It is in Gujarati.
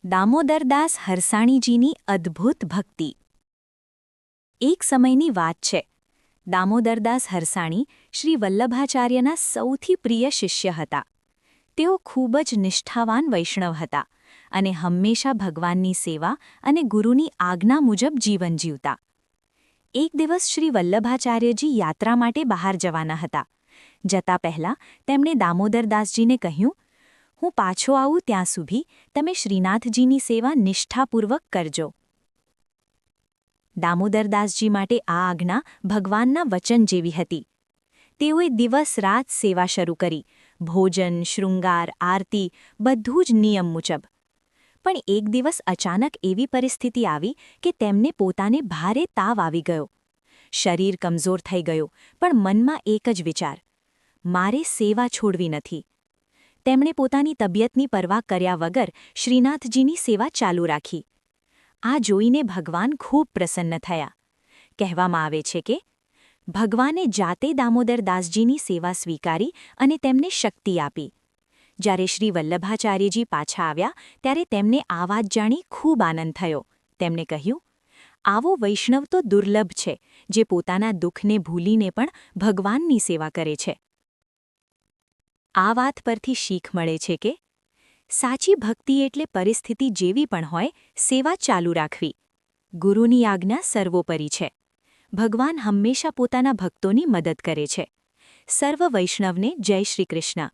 દામોદરદાસ હરસાણીજીની અદ્ભુત ભક્તિ. એક સમયની વાત છે. દામોદરદાસ હરસાણી શ્રી વલ્લભાચાર્યના સૌથી પ્રિય શિષ્ય હતા. તેઓ ખૂબ જ નિષ્ઠાવાન વૈષ્ણવ હતા અને હંમેશા ભગવાનની સેવા અને ગુરુની આજ્ઞા મુજબ જીવન જીવતા. એક દિવસ શ્રી વલ્લભાચાર્યજી યાત્રા માટે બહાર જવાના હતા. જતા પહેલાં તેમણે દામોદરદાસજીને કહ્યું, હું પાછો આવું ત્યાં સુધી તમે શ્રીનાથજીની સેવા નિષ્ઠાપૂર્વક કરજો. દામોદરદાસજી માટે આ આજ્ઞા ભગવાનના વચન જેવી હતી. તેઓએ દિવસ-રાત સેવા શરૂ કરી, ભોજન, શૃંગાર, આરતી બધું જ નિયમ મુજબ. પણ એક દિવસ અચાનક એવી પરિસ્થિતિ આવી કે તેમને પોતાને ભારે તાવ આવી ગયો. શરીર કમજોર થઈ ગયું, પણ મનમાં એક જ વિચાર, મારે સેવા છોડવી નથી. તેમણે પોતાની તબિયતની પરવા કર્યા વગર શ્રીનાથજીની સેવા ચાલુ રાખી. આ જોઈને ભગવાન ખૂબ પ્રસન્ન થયા. કહેવામાં આવે છે કે ભગવાને જાતે દામોદરદાસજીની સેવા સ્વીકારી અને તેમને શક્તિ આપી. જ્યારે શ્રી વલ્લભાચાર્યજી પાછા આવ્યા ત્યારે તેમને આ વાત જાણી ખૂબ આનંદ થયો. તેમણે કહ્યું, આવો વૈષ્ણવ તો દુર્લભ છે, જે પોતાના દુઃખને ભૂલીને પણ ભગવાનની સેવા કરે છે. આ વાત પરથી શીખ મળે છે કે સાચી ભક્તિ એટલે પરિસ્થિતિ જેવી પણ હોય સેવા ચાલુ રાખવી. ગુરુની આજ્ઞા સર્વોપરી છે. ભગવાન હંમેશા પોતાના ભક્તોની મદદ કરે છે. સર્વ વૈષ્ણવને જય શ્રી કૃષ્ણ.